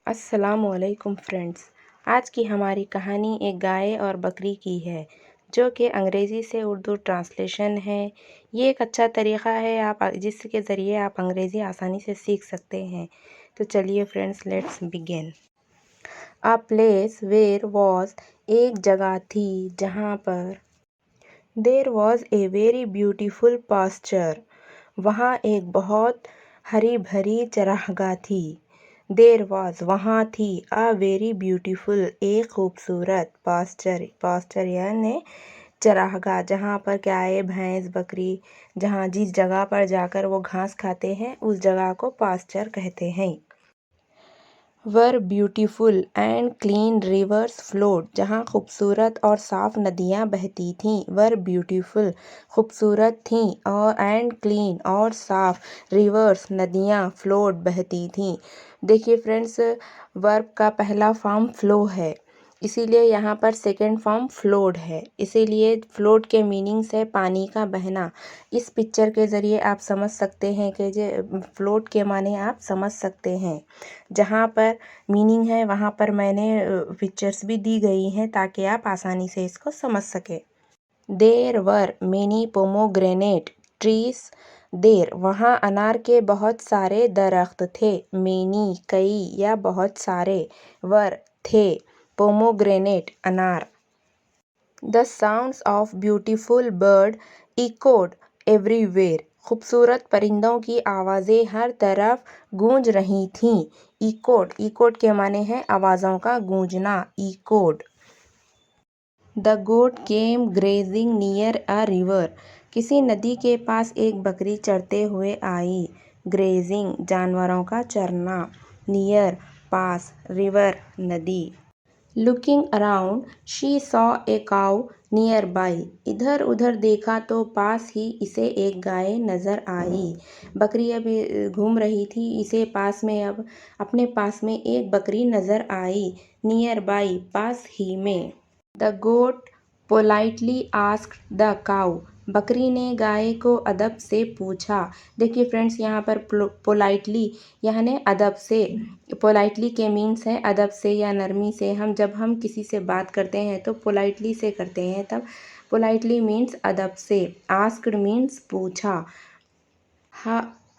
अस्सलामुअलैकुम फ्रेंड्स। आज की हमारी कहानी एक गाय और बकरी की है, जो कि अंग्रेज़ी से उर्दू ट्रांसलेशन है। ये एक अच्छा तरीक़ा है जिसके ज़रिए आप अंग्रेज़ी आसानी से सीख सकते हैं। तो चलिए friends, let's begin. A place where was, एक जगह थी जहाँ पर there was a very beautiful pasture, वहाँ एक बहुत हरी भरी चरागाह थी। देयर वॉज, वहाँ थी, अ वेरी ब्यूटीफुल, एक खूबसूरत, पास्चर यानी चरागाह, जहाँ पर गाय भैंस बकरी जहाँ जिस जगह पर जाकर वो घास खाते हैं उस जगह को पास्चर कहते हैं। Were beautiful and clean rivers flowed, जहाँ खूबसूरत और साफ नदियाँ बहती थीं। वर ब्यूटीफुल, खूबसूरत थीं, और एंड क्लीन, और साफ, रिवर्स नदियाँ, फ्लोड बहती थीं। देखिए फ्रेंड्स, वर्ब का पहला फॉर्म फ्लो है, इसीलिए यहाँ पर सेकंड फॉर्म फ्लोड है। इसीलिए फ्लोड के मीनिंग्स है पानी का बहना। इस पिक्चर के ज़रिए आप समझ सकते हैं कि फ्लोड के माने आप समझ सकते हैं। जहाँ पर मीनिंग है वहाँ पर मैंने पिक्चर्स भी दी गई हैं ताकि आप आसानी से इसको समझ सकें। देर वर मेनी पोमोग्रेनेट ट्रीज, देर वहाँ अनार के बहुत सारे दरख्त थे। मेनी कई या बहुत सारे, वर थे, पोमोग्रेनेट अनार। The sounds of beautiful bird echoed everywhere, खूबसूरत परिंदों की आवाज़ें हर तरफ गूंज रही थीं। इकोड के माने हैं आवाज़ों का गूंजना, echoed. The goat came grazing near a river, किसी नदी के पास एक बकरी चरते हुए आई। ग्रेजिंग जानवरों का चरना, नियर पास, रिवर नदी। Looking around she saw a cow near by, इधर उधर देखा तो पास ही इसे एक गाय नज़र आई। बकरी अब घूम रही थी, इसे पास में अब अपने पास में एक बकरी नज़र आई। नियर बाई, पास ही में। The goat politely asked the cow, बकरी ने गाय को अदब से पूछा। देखिए फ्रेंड्स, यहाँ पर पोलाइटली यानी अदब से, पोलाइटली के मीन्स है अदब से या नरमी से। जब हम किसी से बात करते हैं तो पोलाइटली से करते हैं, तब पोलाइटली मीन्स अदब से। आस्क्ड मीन्स पूछा।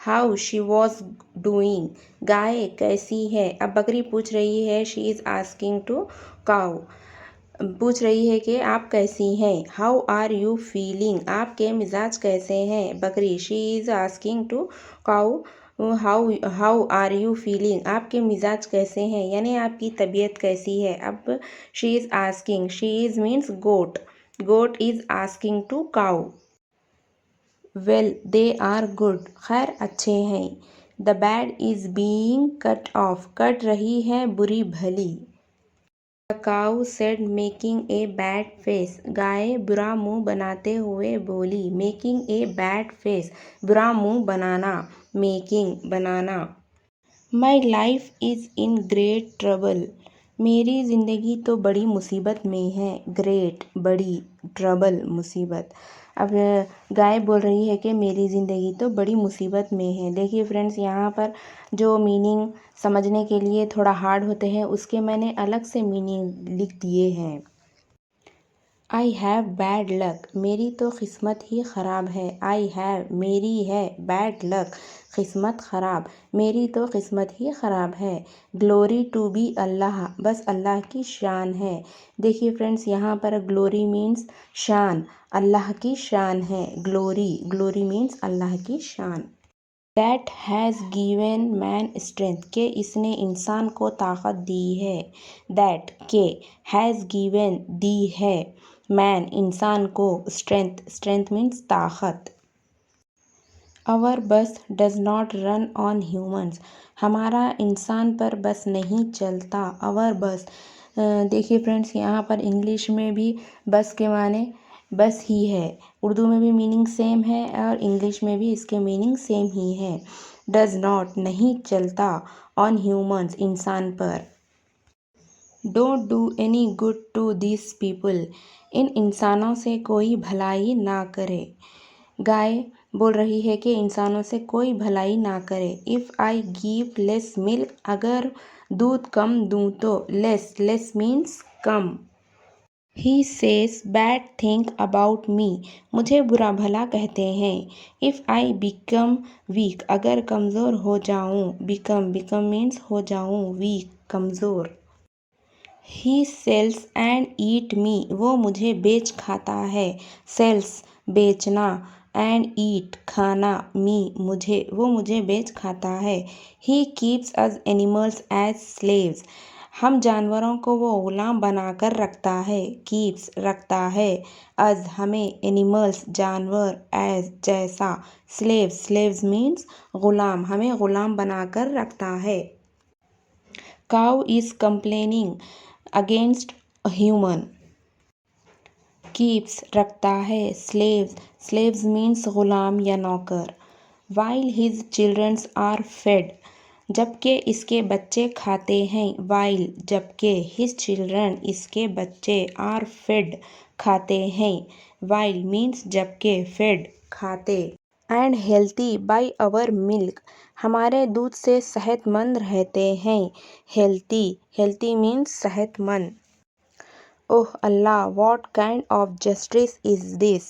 हाउ शी वॉज डूइंग, गाय कैसी है। अब बकरी पूछ रही है, शी इज़ आस्किंग टू काऊ, पूछ रही है कि आप कैसी हैं। हाउ आर यू फीलिंग, आपके मिजाज कैसे हैं। बकरी, she is asking to cow how are you feeling, आपके मिजाज कैसे हैं यानी आपकी तबीयत कैसी है। अब she is asking, she is means goat, goat is asking to cow. Well they are good, खैर अच्छे हैं। The bad is being cut off, कट रही है बुरी भली। The cow said making a bad face, गाय बुरा मुंह बनाते हुए बोली। मेकिंग ए बैड फेस, बुरा मुंह बनाना, मेकिंग बनाना। My life is in great trouble, मेरी ज़िंदगी तो बड़ी मुसीबत में है। ग्रेट बड़ी, ट्रबल मुसीबत। अब गाय बोल रही है कि मेरी ज़िंदगी तो बड़ी मुसीबत में है। देखिए फ्रेंड्स, यहाँ पर जो मीनिंग समझने के लिए थोड़ा हार्ड होते हैं उसके मैंने अलग से मीनिंग लिख दिए हैं। आई हैव बैड लक, मेरी तो किस्मत ही ख़राब है। आई हैव मेरी है, बैड लक किस्मत ख़राब, मेरी तो किस्मत ही ख़राब है। ग्लोरी टू बी अल्लाह, बस अल्लाह की शान है। देखिए फ्रेंड्स, यहाँ पर ग्लोरी मीन्स शान, अल्लाह की शान है। ग्लोरी, ग्लोरी मीन्स अल्लाह की शान। That has given man strength, के इसने इंसान को ताकत दी है। दैट के, हैज़ गिवन दी है, मैन इंसान को, स्ट्रेंथ, स्ट्रेंथ मीन्स ताकत। आवर बस does not run on humans, हमारा इंसान पर बस नहीं चलता। आवर बस, देखिए फ्रेंड्स, यहाँ पर इंग्लिश में भी बस के माने बस ही है, उर्दू में भी मीनिंग सेम है और इंग्लिश में भी इसके मीनिंग सेम ही है। डज नॉट नहीं चलता, ऑन ह्यूमंस इंसान पर। Don't do any good to this people, इन इंसानों से कोई भलाई ना करे। गाय बोल रही है कि इंसानों से कोई भलाई ना करे। If I give less milk, अगर दूध कम दूँ तो less, less means come. He says bad thing about me, मुझे बुरा भला कहते हैं। इफ़ आई बिकम वीक, अगर कमज़ोर हो जाऊँ, बिकम, बिकम मीन्स हो जाऊँ, वीक कमज़ोर। ही सेल्स एंड ईट मी, वो मुझे बेच खाता है। सेल्स बेचना, एंड ईट खाना, मी मुझे, वो मुझे बेच खाता है। He keeps us animals as slaves, हम जानवरों को वो गुलाम बनाकर रखता है। कीप्स रखता है, अज हमें, एनिमल्स जानवर, एज जैसा, स्लेव्स, स्लेव्स मीन्स गुलाम, हमें गुलाम बनाकर रखता है। Cow is complaining against human, keeps रखता है, स्लेव्स, स्लेव्स मीन्स गुलाम या नौकर। While his childrens are fed, जबकि इसके बच्चे खाते हैं। वाइल जबकि, हिज चिल्ड्रन इसके बच्चे, आर फेड खाते हैं। वाइल मीन्स जबकि, फेड खाते। And healthy by our milk, हमारे दूध से सेहतमंद रहते हैं। हेल्थी, हेल्थी मीन्स सेहतमंद। Oh Allah, what kind of justice is this,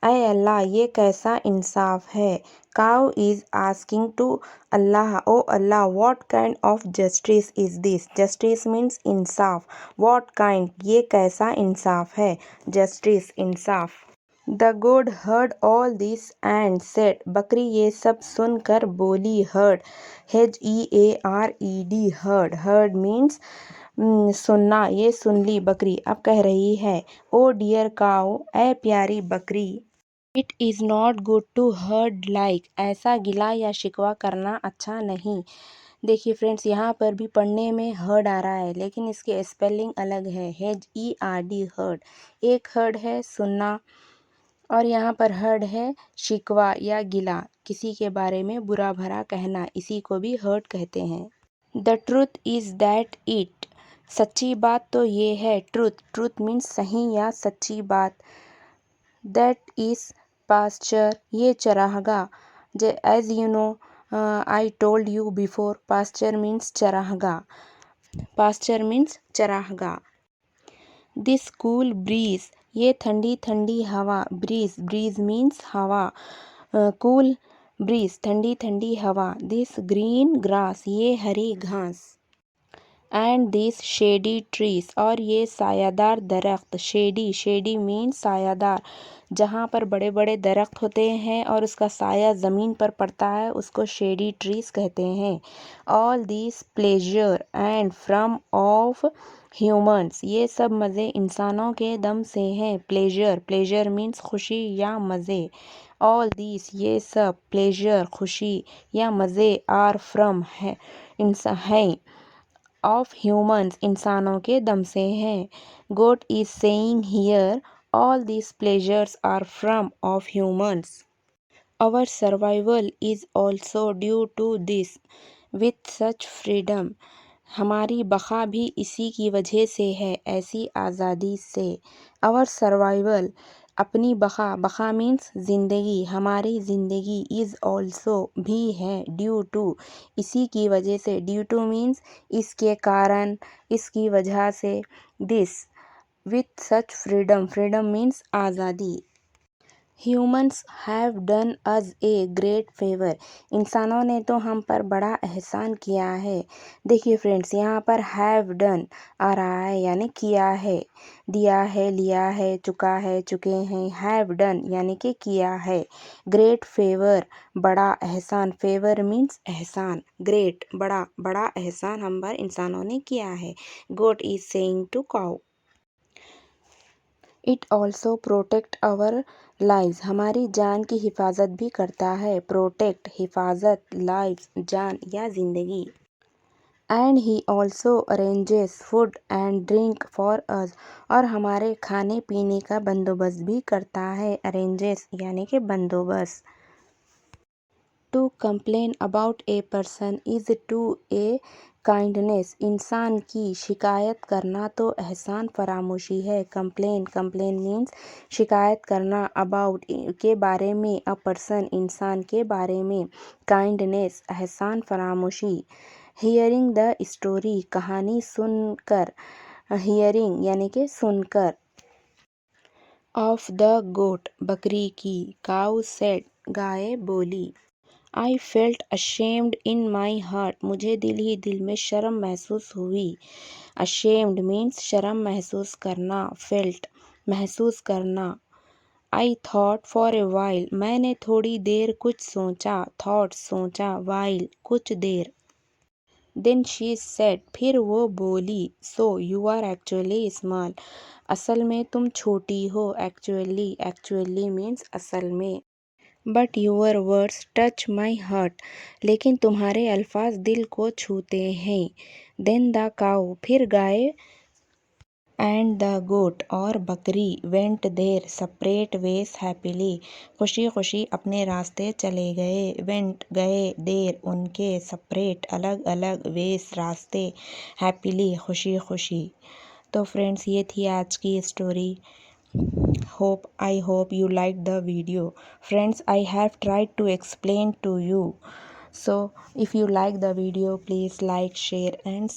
ऐ अल्लाह ये कैसा इंसाफ है। Cow is asking to Allah, oh Allah what kind of justice is this, justice means इंसाफ, व्हाट काइंड ये कैसा इंसाफ है, जस्टिस इंसाफ। The goat heard all this and said, बकरी ये सब सुनकर बोली। Heard, HEARED, heard, heard means सुनना, ये सुन ली बकरी, अब कह रही है। ओ डियर काऊ, ए प्यारी बकरी। It is not good to herd like, ऐसा गिला या शिकवा करना अच्छा नहीं। देखिए फ्रेंड्स, यहाँ पर भी पढ़ने में हर्ड आ रहा है, लेकिन इसके स्पेलिंग अलग है। HERD, हर्ड, एक हर्ड है सुनना, और यहाँ पर हर्ड है शिकवा या गिला, किसी के बारे में बुरा भला कहना, इसी को भी हर्ड कहते हैं। The truth is that it, सच्ची बात तो ये है। ट्रूथ, ट्रूथ मीन्स सही या सच्ची बात। दैट इज़ पास्चर, ये चरागाह। As you know, I told you before, pasture means चरागाह, पास्चर मीन्स चरागाह। दिस कूल ब्रीज, ये ठंडी ठंडी हवा। ब्रीज, ब्रीज मीन्स हवा, कूल ब्रीज ठंडी ठंडी हवा। दिस ग्रीन ग्रास, ये हरी घास। एंड दिस शेडी ट्रीज, और ये सायादार दरख्त। शेडी, शेडी मीन्स सायादार, जहाँ पर बड़े बड़े दरख्त होते हैं और उसका साया ज़मीन पर पड़ता है, उसको शेडी ट्रीज कहते हैं। All this pleasure and from of humans, ये सब मज़े इंसानों के दम से हैं। प्लेजर, प्लेजर मीन्स खुशी या मज़े। ऑल दिस, ये सब, प्लेजर खुशी या मज़े, आर फ्रॉम है हैं, ऑफ ह्यूमन्स इंसानों के दम से हैं। God is saying here, all this pleasures are from of humans. Our survival is also due to this, with such freedom, हमारी बका भी इसी की वजह से है, ऐसी आज़ादी से। आवर सर्वाइवल, अपनी बका, बका मीन्स ज़िंदगी, हमारी ज़िंदगी, इज़ ऑल्सो भी है, ड्यू टू इसी की वजह से। ड्यू टू मीन्स इसके कारण, इसकी वजह से। This, with such freedom, freedom means आज़ादी। Humans have done us a great favour, इंसानों ने तो हम पर बड़ा एहसान किया है। देखिए फ्रेंड्स, यहाँ पर हैव डन आ रहा है, यानी किया है, दिया है, लिया है, चुका है, चुके हैं। हैव डन यानी कि किया है। ग्रेट फेवर, बड़ा एहसान, फेवर मीन्स एहसान। ग्रेट, बड़ा, बड़ा एहसान हम पर इंसानों ने किया है। God is saying to cow. It also protect our lives, हमारी जान की हिफाजत भी करता है। प्रोटेक्ट, हिफाजत, लाइव्स जान या ज़िंदगी। And he also arranges food and drink for us, और हमारे खाने पीने का बंदोबस्त भी करता है। अरेंजेस यानी कि बंदोबस्त। To complain about a person is to a kindness, इंसान की शिकायत करना तो एहसान फरामोशी है। कंप्लेन, कंप्लेन मीन्स शिकायत करना, अबाउट के बारे में, अ पर्सन इंसान के बारे में, काइंडनेस एहसान फरामोशी। हियरिंग द स्टोरी, कहानी सुनकर, हियरिंग यानी कि सुनकर। ऑफ द गोट, बकरी की। काऊ सेड, गाय बोली। I felt ashamed in my heart, मुझे दिल ही दिल में शर्म महसूस हुई। अशेम्ड मीन्स शर्म महसूस करना, फेल्ट महसूस करना। I thought for a while, मैंने थोड़ी देर कुछ सोचा, थॉट सोचा, वाइल कुछ देर। देन शी सेड, फिर वो बोली, so you are actually small, असल में तुम छोटी हो। एक्चुअली, एक्चुअली मीन्स असल में। But your words touch my heart, लेकिन तुम्हारे अल्फाज दिल को छूते हैं। देन द काऊ, फिर गाय, एंड द गोट और बकरी, went there separate veg happily, खुशी खुशी अपने रास्ते चले गए। वेंट गए, देयर उनके, सेपरेट अलग अलग, वेज रास्ते, हैप्पीली खुशी खुशी। तो फ्रेंड्स ये थी आज की story. I hope you liked the video. Friends, I have tried to explain to you. So if you like the video, please like, share and